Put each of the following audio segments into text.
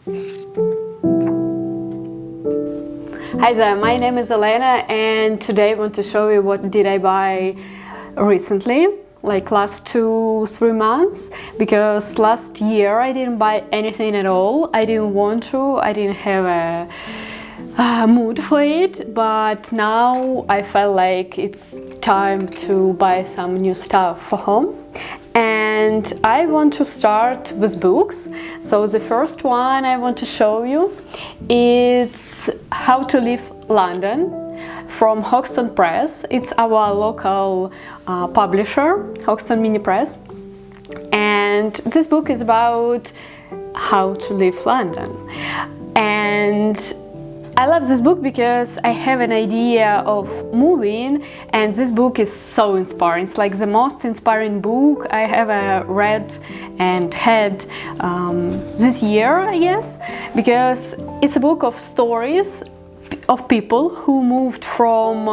Hi there, my name is Elena and today I want to show you what did I buy recently, like last 2-3 months, because last year I didn't buy anything at all. I didn't want to, I didn't have a mood for it, but now I felt like it's time to buy some new stuff for home. And I want to start with books. So the first one I want to show you is How to Leave London from Hoxton Press. It's our local publisher, Hoxton Mini Press. And this book is about how to leave London. And I love this book because I have an idea of moving, and this book is so inspiring. It's like the most inspiring book I have read and had this year, I guess, because it's a book of stories of people who moved from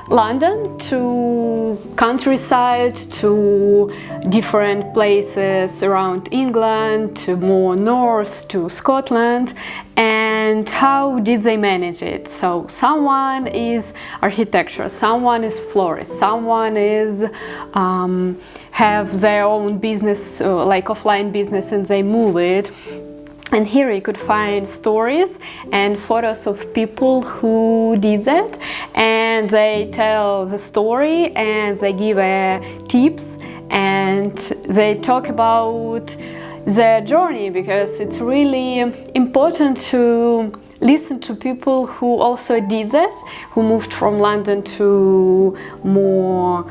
London to countryside, to different places around England, to more north, to Scotland, and how did they manage it. So someone is architecture, someone is florist, someone is have their own business, like offline business, and they move it. And here you could find stories and photos of people who did that, and they tell the story and they give tips and they talk about their journey, because it's really important to listen to people who also did that, who moved from London to more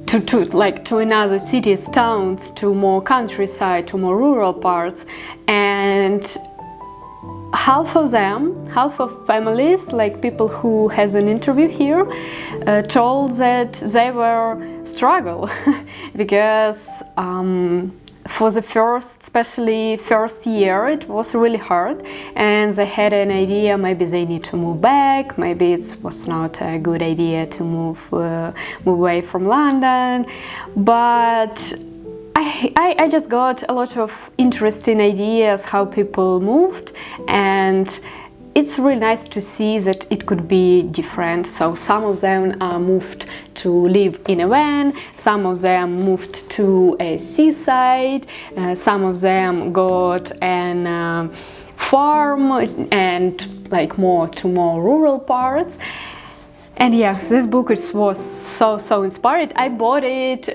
to another cities, towns, to more countryside, to more rural parts. And half of families, like people who has an interview here, told that they were struggle because for the especially first year, it was really hard, and they had an idea maybe they need to move back, maybe it was not a good idea to move away from London. But I just got a lot of interesting ideas how people moved, and it's really nice to see that it could be different. So some of them moved to live in a van, some of them moved to a seaside, some of them got an farm and like more rural parts. And yeah, this book was so inspired. I bought it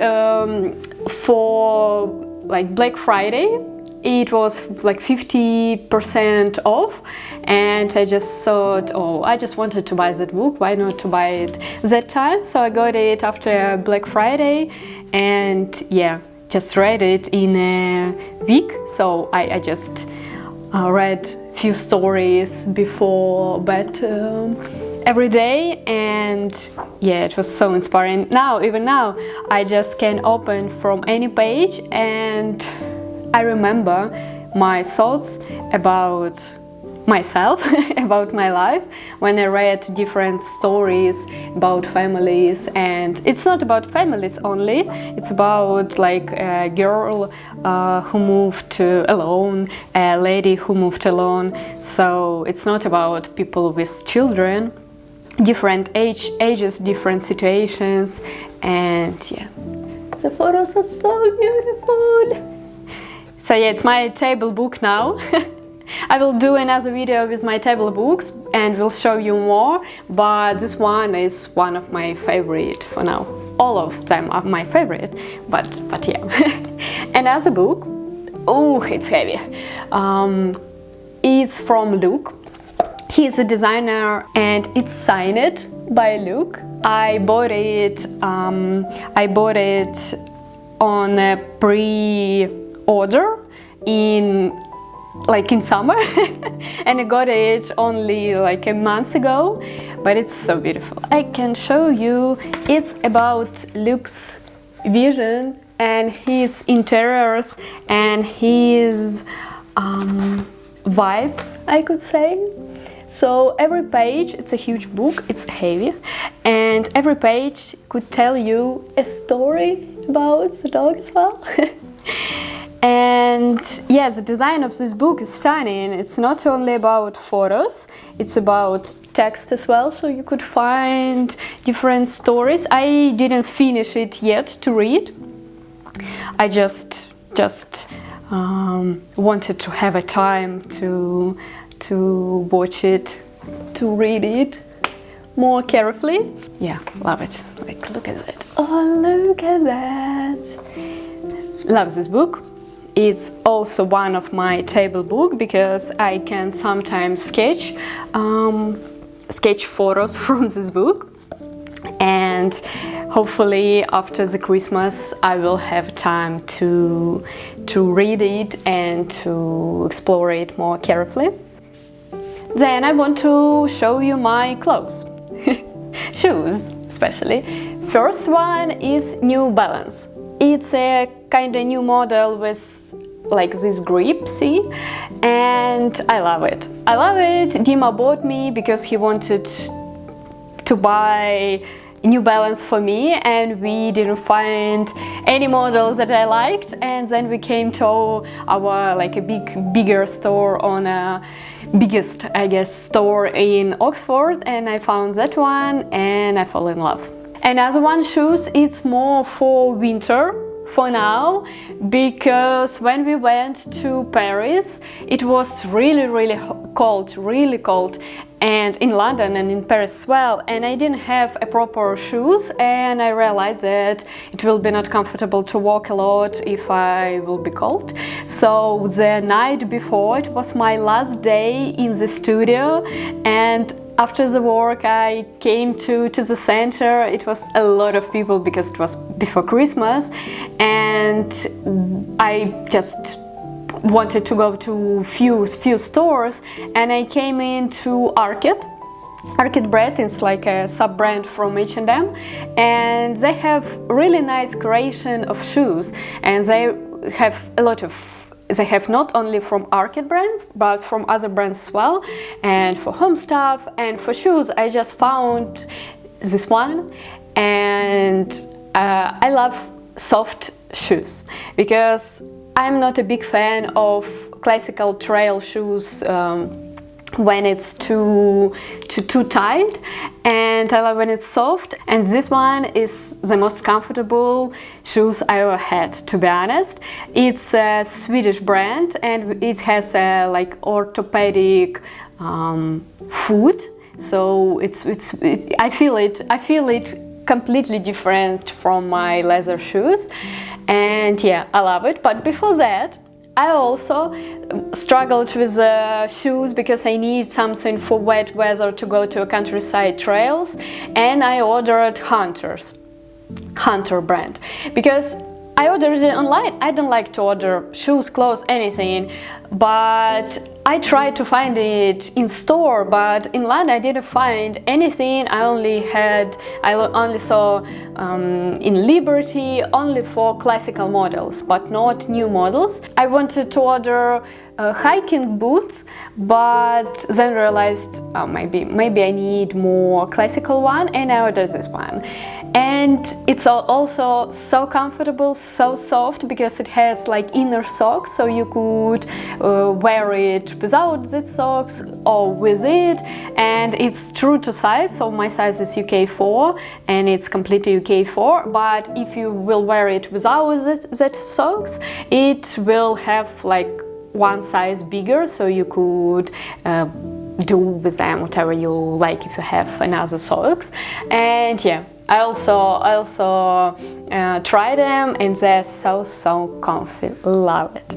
for like Black Friday. It was like 50% off, and I just thought, oh, I just wanted to buy that book, why not to buy it that time? So I got it after Black Friday, and yeah, just read it in a week. So I just read few stories before bed every day, and yeah, it was so inspiring. Even now, I just can open from any page and I remember my thoughts about myself, about my life, when I read different stories about families. And it's not about families only, it's about like a girl who moved alone, a lady who moved alone. So it's not about people with children, different ages, different situations. And yeah, the photos are so beautiful. So yeah, it's my table book now. I will do another video with my table books and will show you more, but this one is one of my favorite for now. All of them are my favorite, but yeah. Another book, oh, it's heavy. It's from Luke. He's a designer and it's signed by Luke. I bought it on a pre-order in summer and I got it only like a month ago, but it's so beautiful. I can show you. It's about Luke's vision and his interiors and his vibes, I could say. So every page, it's a huge book, it's heavy, and every page could tell you a story about the dog as well. And yeah, the design of this book is stunning. It's not only about photos, it's about text as well, so you could find different stories. I didn't finish it yet to read. I just wanted to have a time to watch it, to read it more carefully. Yeah, love it. Like, look at that. Oh, look at that. Love this book. It's also one of my table book because I can sometimes sketch photos from this book, and hopefully after the Christmas I will have time to read it and to explore it more carefully. Then I want to show you my clothes, shoes especially. First one is New Balance. It's a kind of new model with like this grip, see? And I love it. I love it. Dima bought me because he wanted to buy New Balance for me, and we didn't find any models that I liked, and then we came to our like a bigger store on a biggest, I guess, store in Oxford, and I found that one and I fell in love. Another one, shoes, it's more for winter for now, because when we went to Paris it was really cold, and in London and in Paris as well, and I didn't have a proper shoes, and I realized that it will be not comfortable to walk a lot if I will be cold. So the night before, it was my last day in the studio, and after the work I came to the center. It was a lot of people because it was before Christmas, and I just wanted to go to few stores, and I came into Arcade Bread. It's like a sub-brand from H&M, and they have really nice creation of shoes, and they have not only from Arcade brand, but from other brands as well, and for home stuff and for shoes. I just found this one, and I love soft shoes because I'm not a big fan of classical trail shoes when it's too tight, and I love when it's soft, and this one is the most comfortable shoes I ever had, to be honest. It's a Swedish brand, and it has a like orthopedic foot, so I feel it completely different from my leather shoes, and yeah, I love it. But before that, I also struggled with shoes because I need something for wet weather to go to a countryside trails, and I ordered Hunter brand, because I ordered it online. I don't like to order shoes, clothes, anything, but I tried to find it in store, but in London I didn't find anything. I only saw in Liberty only for classical models, but not new models. I wanted to order hiking boots, but then realized maybe I need more classical one, and I ordered this one. And it's also so comfortable, so soft, because it has like inner socks, so you could wear it without the socks or with it, and it's true to size. So my size is UK4, and it's completely UK4, but if you will wear it without that socks, it will have like one size bigger, so you could do with them whatever you like if you have another socks. And yeah, I also tried them, and they're so comfy. Love it.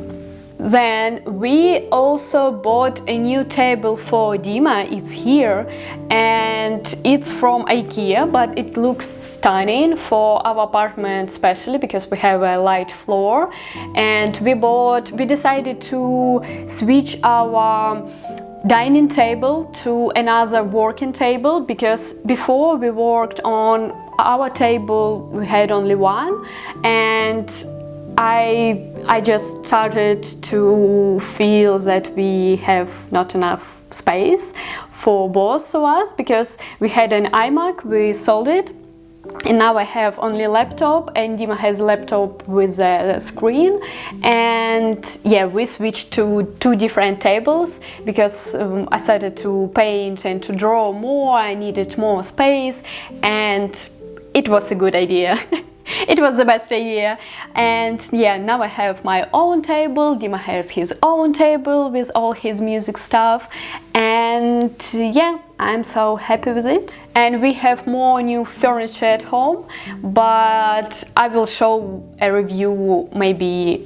Then we also bought a new table for Dima. It's here, and it's from IKEA, but it looks stunning for our apartment, especially because we have a light floor. And we decided to switch our dining table to another working table, because before we worked on our table we had only one, and I just started to feel that we have not enough space for both of us, because we had an iMac, we sold it, And now I have only laptop, and Dima has a laptop with a screen. And yeah, we switched to 2 different tables because I started to paint and to draw more. I needed more space, and it was a good idea. It was the best idea. And yeah, now I have my own table. Dima has his own table with all his music stuff, and yeah, I'm so happy with it. And we have more new furniture at home, but I will show a review maybe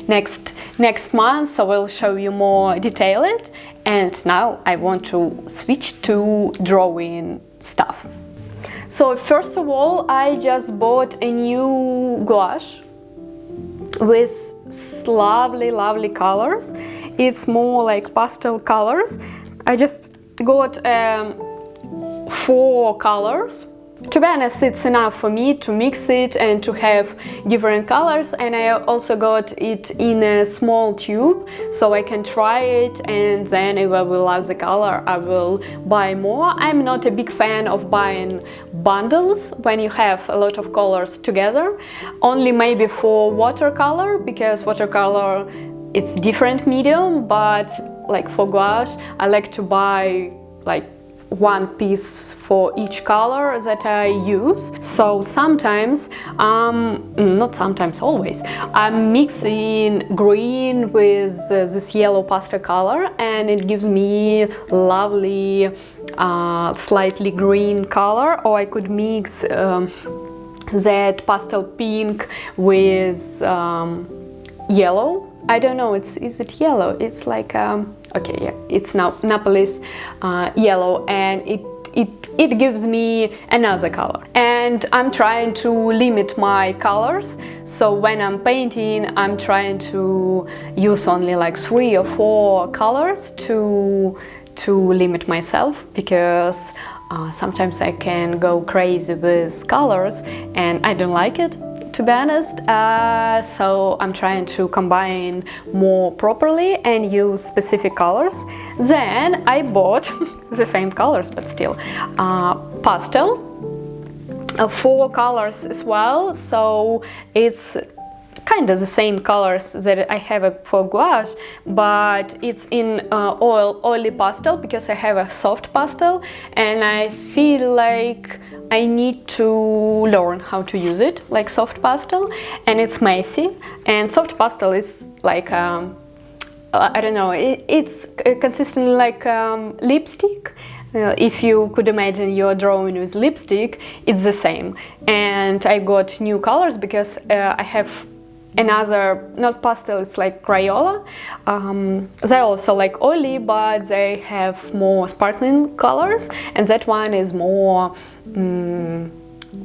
next month, so I'll show you more detailed. And now I want to switch to drawing stuff. So first of all, I just bought a new gouache with lovely colors. It's more like pastel colors. I just got 4 colors. To be honest, it's enough for me to mix it and to have different colors, and I also got it in a small tube so I can try it, and then if I will love the color I will buy more. I'm not a big fan of buying bundles when you have a lot of colors together, only maybe for watercolor, because watercolor it's different medium, but like for gouache I like to buy like 1 piece for each color that I use. So sometimes, not sometimes, always, I'm mixing green with this yellow pastel color, and it gives me lovely slightly green color. Or I could mix that pastel pink with yellow. I don't know, is it yellow? It's like okay, yeah, it's now Napoli's yellow, and it gives me another color. And I'm trying to limit my colors, so when I'm painting I'm trying to use only like 3 or 4 colors to limit myself, because sometimes I can go crazy with colors and I don't like it, to be honest. So I'm trying to combine more properly and use specific colors. Then I bought the same colors, but still pastel, 4 colors as well, so it's kind of the same colors that I have for gouache, but it's in oily pastel, because I have a soft pastel and I feel like I need to learn how to use it like soft pastel, and it's messy. And soft pastel is like I don't know, it's consistently like lipstick. If you could imagine you're drawing with lipstick, it's the same. And I got new colors because I have another, not pastel, it's like Crayola. They're also like oily, but they have more sparkling colors, and that one is more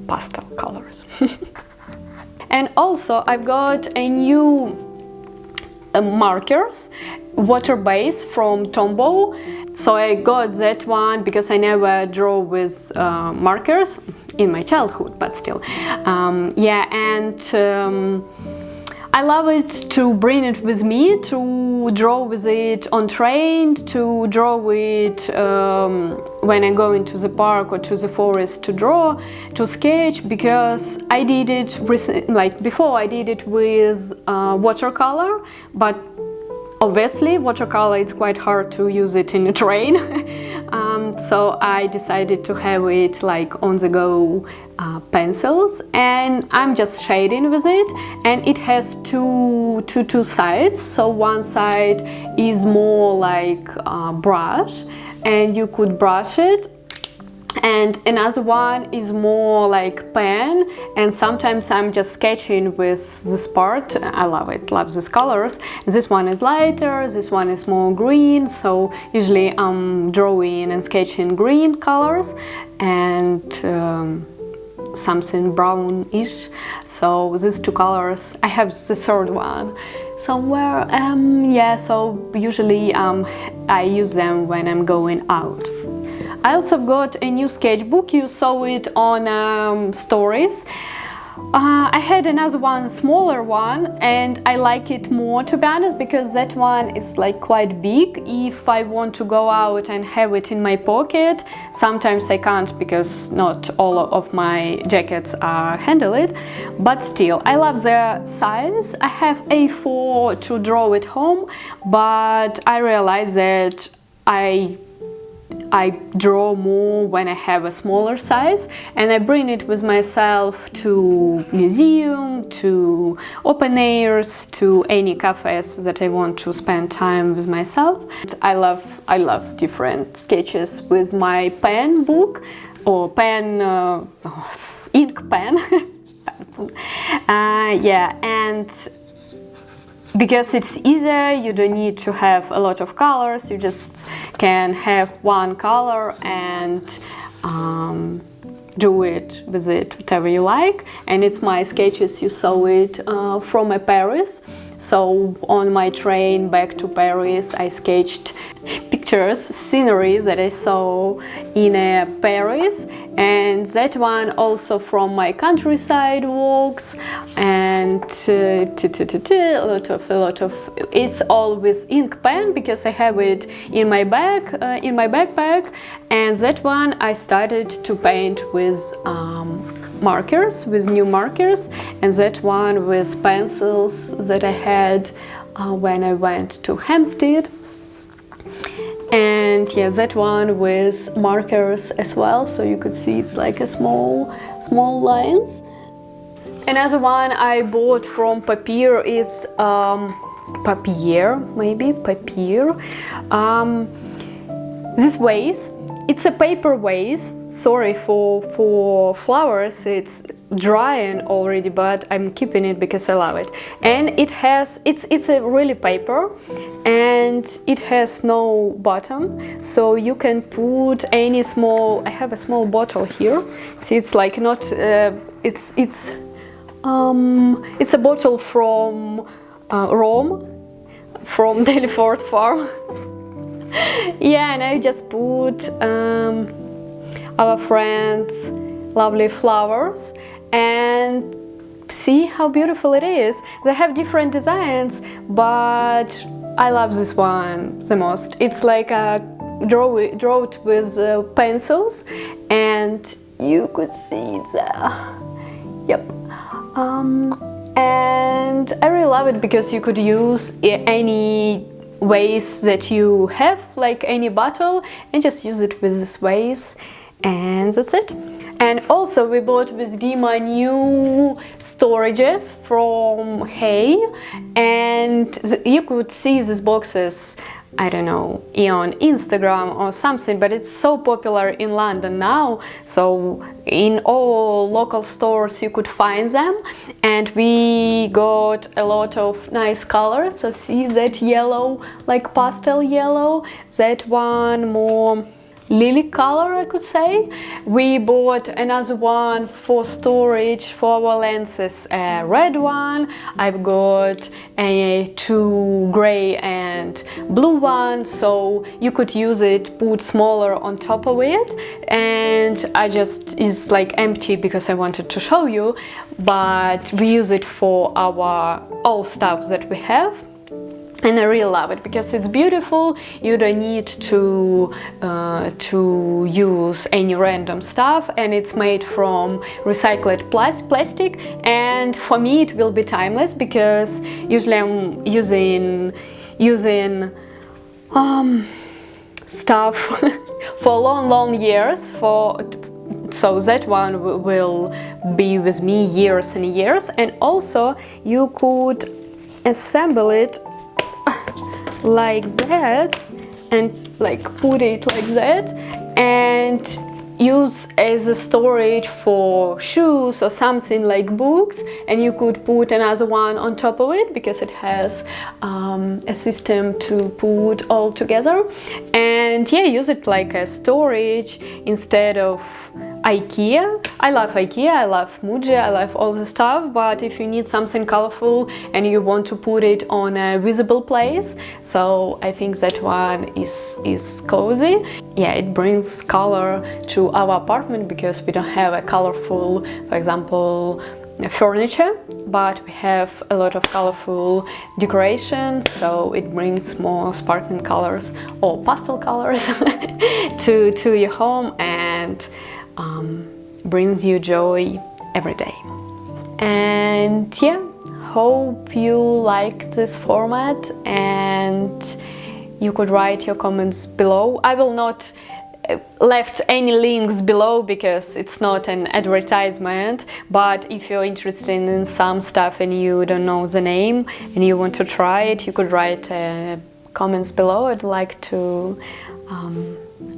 pastel colors. And also I've got a new markers, water base from Tombow. So I got that one because I never draw with markers in my childhood, but still. Yeah, and I love it to bring it with me, to draw with it on train, to draw it when I go into the park or to the forest to draw, to sketch, because I did it like before I did it with watercolor, but obviously watercolor it's quite hard to use it in a train. So I decided to have it like on the go pencils, and I'm just shading with it, and it has two sides. So one side is more like brush, and you could brush it, and another one is more like pen, and sometimes I'm just sketching with this part. I love it, love these colors. This one is lighter, this one is more green, so usually I'm drawing and sketching green colors and something brownish. So these 2 colors. I have the third one somewhere. Yeah, so usually I use them when I'm going out. I also got a new sketchbook. You saw it on stories. I had another one, smaller one, and I like it more, to be honest, because that one is like quite big. If I want to go out and have it in my pocket, sometimes I can't because not all of my jackets are handled, but still, I love the size. I have A4 to draw at home, but I realize that I draw more when I have a smaller size, and I bring it with myself to museum, to open airs, to any cafes that I want to spend time with myself. I love different sketches with my pen book or pen ink pen. Yeah, and because it's easier, you don't need to have a lot of colors, you just can have one color and do it with it whatever you like. And it's my sketches, you saw it from Paris. So on my train back to Paris, I sketched pictures, sceneries that I saw in Paris, and that one also from my countryside walks, and a lot of. It's all with ink pen because I have it in my bag, in my backpack, and that one I started to paint with markers, with new markers, and that one with pencils that I had when I went to Hampstead. And yeah, that one with markers as well, so you could see it's like a small lines. Another one I bought from Papier is Papier, maybe Papier. This vase, it's a paper vase. Sorry for flowers, it's drying already, but I'm keeping it because I love it. And it's a really paper, and it has no bottom, so you can put any small. I have a small bottle here. See, it's like not. It's a bottle from Rome, from Delfort Farm. Yeah, and I just put our friends' lovely flowers, and see how beautiful it is. They have different designs, but I love this one the most. It's like a draw it with pencils, and you could see it there. Yep. And I really love it because you could use any vase that you have, like any bottle, and just use it with this vase, and that's it. And also we bought with Dima new storages from Hay, and you could see these boxes, I don't know, on Instagram or something, but it's so popular in London now, so in all local stores you could find them, and we got a lot of nice colors. So see that yellow, like pastel yellow, that one more lily color, I could say. We bought another one for storage for our lenses, a red one. I've got two gray and blue ones, so you could use it, put smaller on top of it, and I just is like empty because I wanted to show you, but we use it for our all stuff that we have. And I really love it because it's beautiful. You don't need to use any random stuff, and it's made from recycled plastic. And for me, it will be timeless because usually I'm using stuff for long years. So that one will be with me years and years. And also, you could assemble it like that, and like put it like that, and use as a storage for shoes or something, like books, and you could put another one on top of it because it has a system to put all together, and yeah, use it like a storage instead of IKEA. I love IKEA, I love Muji, I love all the stuff, but if you need something colorful and you want to put it on a visible place, so I think that one is cozy. Yeah, it brings color to our apartment because we don't have a colorful, for example, furniture, but we have a lot of colorful decoration, so it brings more sparkling colors or pastel colors to your home and brings you joy every day. And yeah, hope you like this format and you could write your comments below. I will not left any links below because it's not an advertisement, but if you're interested in some stuff and you don't know the name and you want to try it, you could write comments below. I'd like to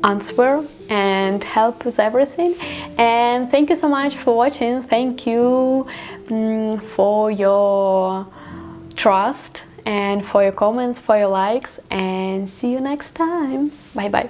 answer and help with everything. And thank you so much for watching. Thank you for your trust and for your comments, for your likes, and see you next time. Bye bye.